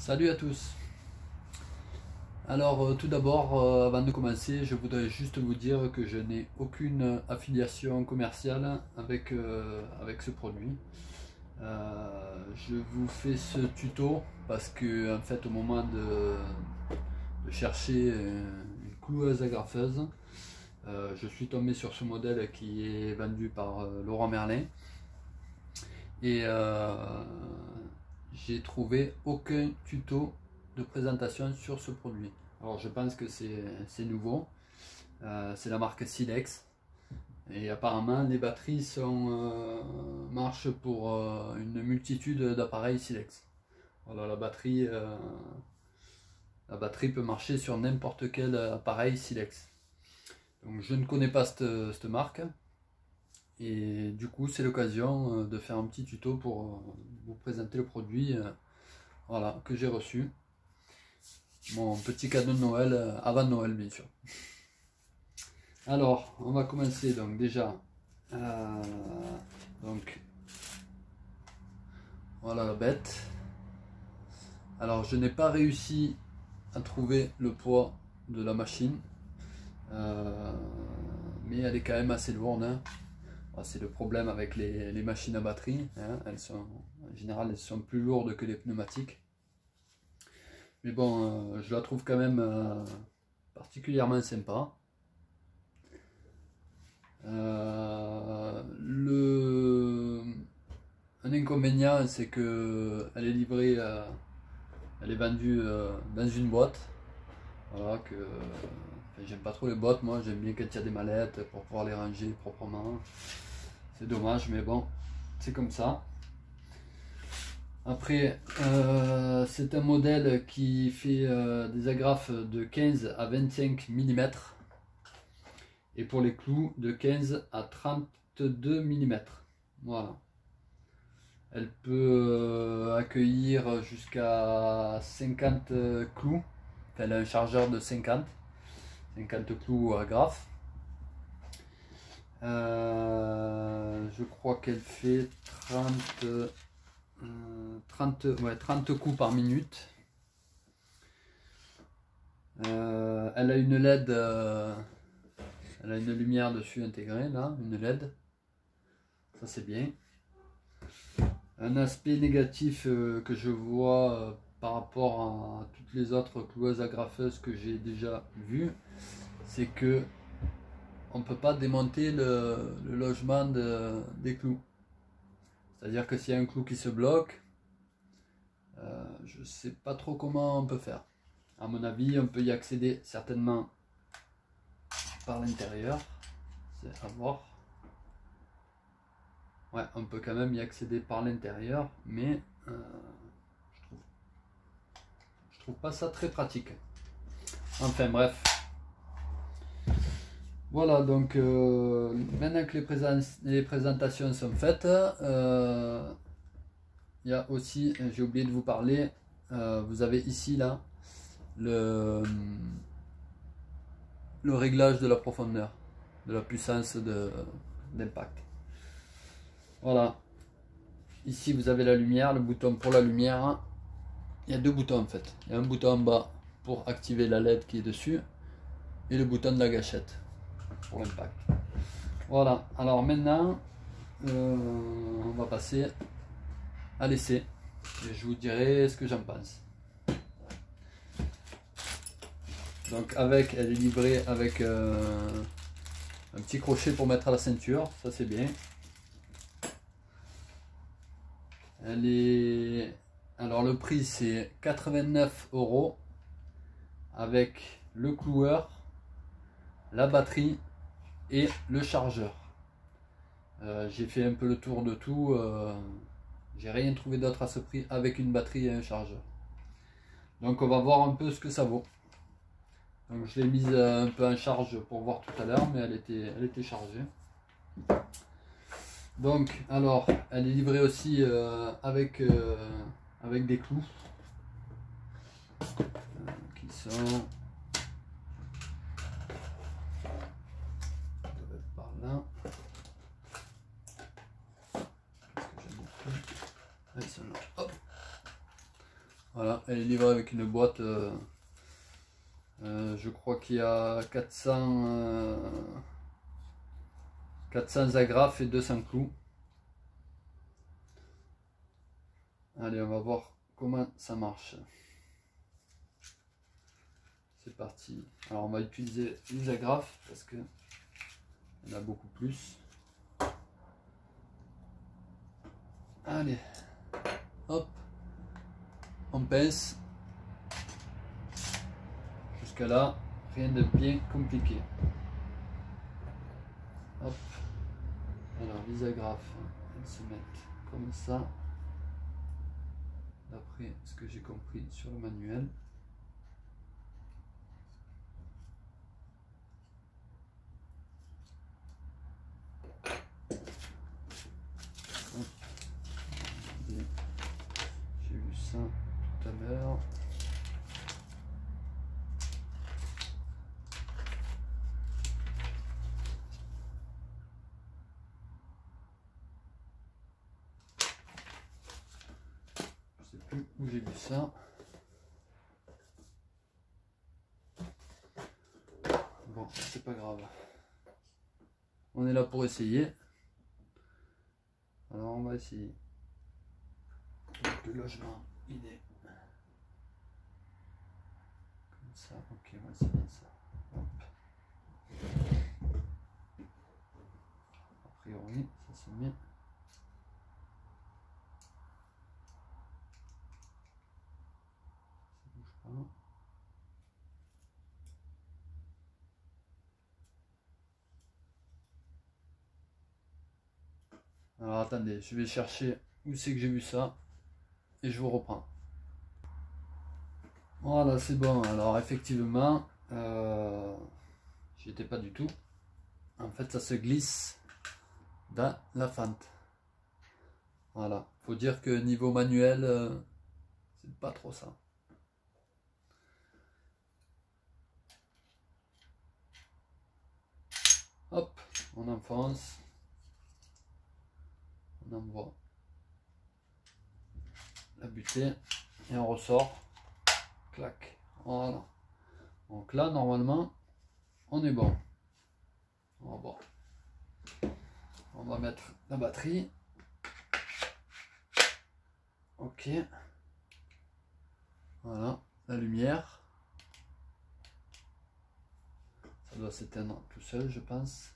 Salut à tous. Alors tout d'abord, avant de commencer, je voudrais juste vous dire que je n'ai aucune affiliation commerciale avec ce produit. Je vous fais ce tuto parce que en fait au moment de chercher une cloueuse agrafeuse, je suis tombé sur ce modèle qui est vendu par Leroy Merlin et j'ai trouvé aucun tuto de présentation sur ce produit. Alors je pense que c'est nouveau, c'est la marque Silex et apparemment les batteries marchent pour une multitude d'appareils Silex. Voilà, la batterie peut marcher sur n'importe quel appareil Silex. Donc je ne connais pas cette marque et du coup c'est l'occasion de faire un petit tuto pour vous présenter le produit voilà, que j'ai reçu. Mon petit cadeau de Noël, avant Noël bien sûr. Alors, on va commencer donc déjà. Donc, voilà la bête. Alors, je n'ai pas réussi à trouver le poids de la machine. Mais elle est quand même assez lourde. Hein. C'est le problème avec les machines à batterie. Hein. En général, elles sont plus lourdes que les pneumatiques. Mais bon, je la trouve quand même particulièrement sympa. Un inconvénient, c'est que elle est livrée, elle est vendue dans une boîte. Voilà, j'aime pas trop les boîtes, moi j'aime bien quand il y a des mallettes pour pouvoir les ranger proprement. C'est dommage, mais bon, c'est comme ça. Après, c'est un modèle qui fait des agrafes de 15 à 25 mm et pour les clous de 15 à 32 mm. Voilà. Elle peut accueillir jusqu'à 50 clous. Enfin, elle a un chargeur de 50 clous agrafes. Je crois qu'elle fait 30 coups par minute. Elle a une LED, elle a une lumière dessus intégrée, là, une LED. Ça c'est bien. Un aspect négatif que je vois par rapport à toutes les autres cloueuses agrafeuses que j'ai déjà vues, c'est que on ne peut pas démonter le logement des clous. C'est-à-dire que s'il y a un clou qui se bloque, je ne sais pas trop comment on peut faire. À mon avis, on peut y accéder certainement par l'intérieur. C'est à voir. Ouais, on peut quand même y accéder par l'intérieur, mais je trouve pas ça très pratique. Enfin bref. Voilà, donc maintenant que les présentations sont faites, il y a aussi, j'ai oublié de vous parler, vous avez ici là le réglage de la profondeur, de la puissance d'impact. Voilà, ici vous avez la lumière, le bouton pour la lumière. Il y a deux boutons en fait. Il y a un bouton en bas pour activer la LED qui est dessus et le bouton de la gâchette pour l'impact. Voilà, alors maintenant on va passer à l'essai et je vous dirai ce que j'en pense. Donc elle est livrée avec un petit crochet pour mettre à la ceinture, ça c'est bien. Alors le prix c'est 89 € avec le cloueur, la batterie et le chargeur. J'ai fait un peu le tour de tout, j'ai rien trouvé d'autre à ce prix avec une batterie et un chargeur. Donc on va voir un peu ce que ça vaut. Donc je l'ai mise un peu en charge pour voir tout à l'heure, mais elle était chargée. Donc alors elle est livrée aussi avec des clous qui sont par là. Ils sont là. Hop. Voilà, elle est livrée avec une boîte. Je crois qu'il y a 400 agrafes et 200 clous. Allez, on va voir comment ça marche. C'est parti. Alors on va utiliser les agrafes parce que il y en a beaucoup plus. Allez, hop, on pince. Jusqu'à là, rien de bien compliqué. Hop. Alors les agrafes, elles se mettent comme ça. D'après ce que j'ai compris sur le manuel. J'ai vu ça tout à l'heure. Je sais plus où j'ai vu ça. Bon, c'est pas grave. On est là pour essayer. Alors on va essayer. Donc, le logement, il est comme ça. Ok, ouais, c'est bien ça. Hop. A priori, ça c'est bien. Ça bouge pas. Alors attendez, je vais chercher où c'est que j'ai vu ça et je vous reprends. Voilà, c'est bon. Alors effectivement, j'y étais pas du tout. En fait, ça se glisse dans la fente. Voilà, faut dire que niveau manuel, c'est pas trop ça. Hop, on enfonce. On envoie la butée et on ressort. Clac. Voilà. Donc là, normalement, on est bon. On va voir. On va mettre la batterie. Ok. Voilà, la lumière. Ça doit s'éteindre tout seul, je pense.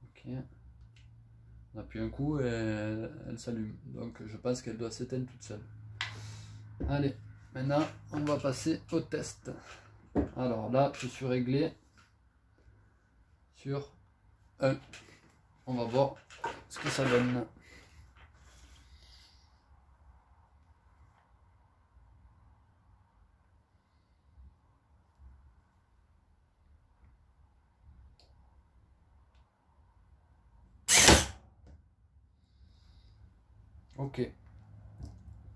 Ok. On appuie un coup et elle s'allume. Donc je pense qu'elle doit s'éteindre toute seule. Allez, maintenant on va passer au test. Alors là, je suis réglé sur 1. On va voir ce que ça donne. Ok.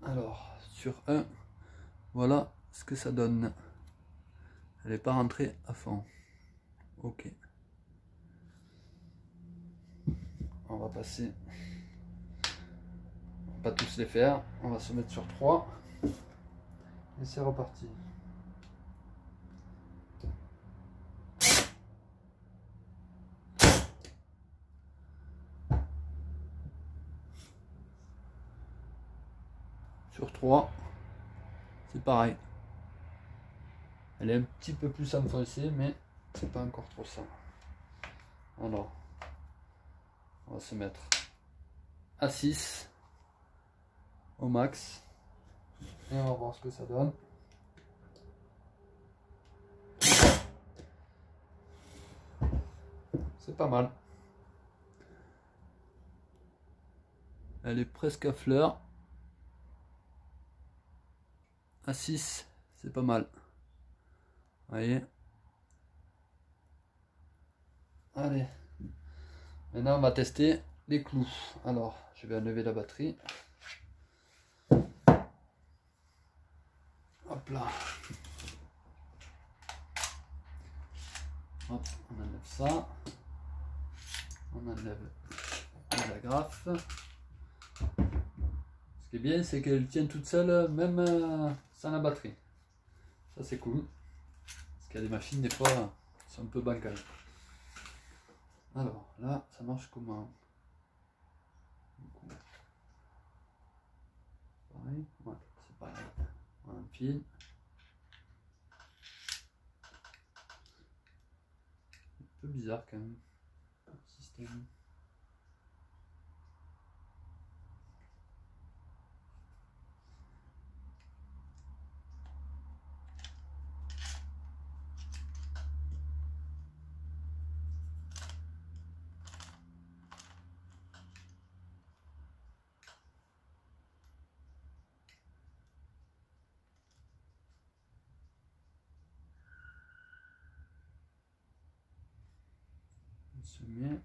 Alors, sur 1, voilà ce que ça donne. Elle n'est pas rentrée à fond. Ok. On va passer. On va pas tous les faire. On va se mettre sur 3. Et c'est reparti. Sur 3, c'est pareil. Elle est un petit peu plus enfoncée, mais c'est pas encore trop ça. Alors, on va se mettre à 6 au max. Et on va voir ce que ça donne. C'est pas mal. Elle est presque à fleur. À 6, c'est pas mal. Vous voyez. Allez. Maintenant, on va tester les clous. Alors, je vais enlever la batterie. Hop là. Hop, on enlève ça. On enlève les agrafes. Parce Ce qui est bien, c'est qu'elle tient toute seule, même sans la batterie. Ça, c'est cool. Parce qu'il y a des machines, des fois, qui sont un peu bancales. Alors, là, ça marche comment? Pareil, ouais, c'est pareil. On empile. Un peu bizarre quand même, le système. On se met.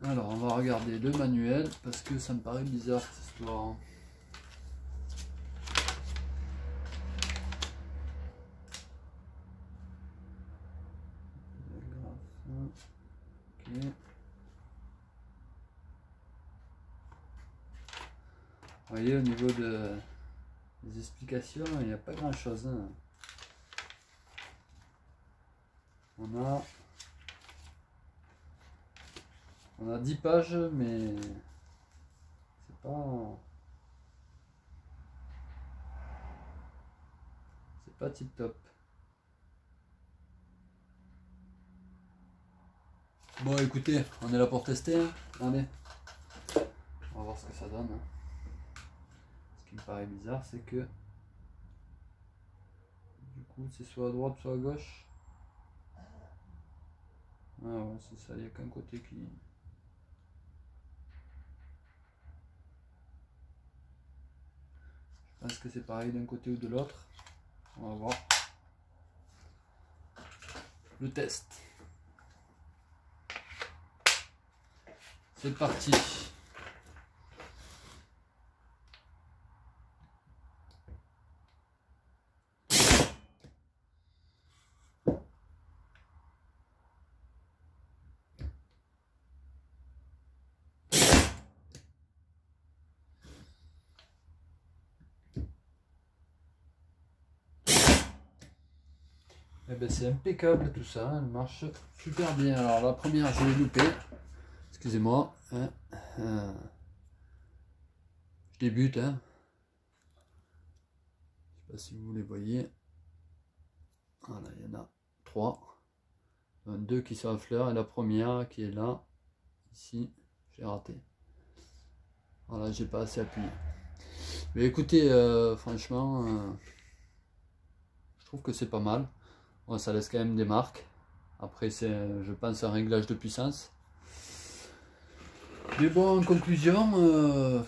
Alors on va regarder le manuel parce que ça me paraît bizarre cette histoire. Okay. Vous voyez, au niveau des explications, il n'y a pas grand chose. Hein. On a 10 pages, mais c'est pas tip top. Bon, écoutez, on est là pour tester. Hein. Allez, on va voir ce que ça donne. Hein. Ce qui me paraît bizarre, c'est que du coup, c'est soit à droite, soit à gauche. Ah ouais, c'est ça, il n'y a qu'un côté qui... Je pense que c'est pareil d'un côté ou de l'autre. On va voir. Le test. C'est parti. Eh ben c'est impeccable tout ça, elle marche super bien. Alors la première je l'ai loupé, excusez-moi, hein. Je débute, hein. Je sais pas si vous les voyez, voilà il y en a 3, 2 qui sont à fleur et la première qui est là, ici, j'ai raté. Voilà, j'ai pas assez appuyé. Mais écoutez, franchement, je trouve que c'est pas mal. Bon, ça laisse quand même des marques. Après, c'est, je pense, un réglage de puissance. Mais bon, en conclusion,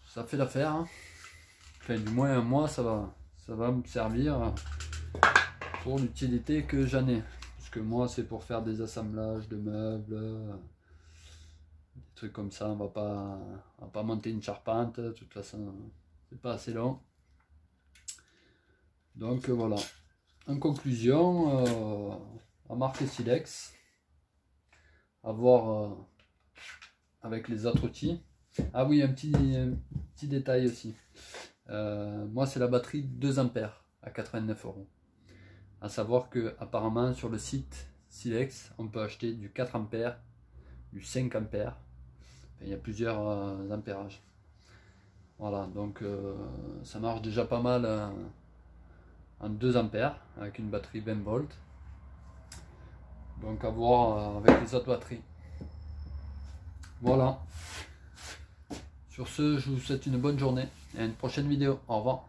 ça fait l'affaire. Hein. Enfin, du moins, moi, ça va me servir pour l'utilité que j'en ai. Parce que moi, c'est pour faire des assemblages de meubles, des trucs comme ça. On va pas monter une charpente. De toute façon, c'est pas assez long. Donc voilà. En conclusion, la marque Silex, à voir avec les autres outils. Ah oui, un petit détail aussi. Moi, c'est la batterie 2 ampères à 89 €. À savoir que apparemment sur le site Silex, on peut acheter du 4 ampères, du 5 ampères. Enfin, il y a plusieurs ampérages. Voilà, donc ça marche déjà pas mal. En 2 ampères avec une batterie 20 volts. Donc à voir avec les autres batteries. Voilà. Sur ce, je vous souhaite une bonne journée et à une prochaine vidéo. Au revoir.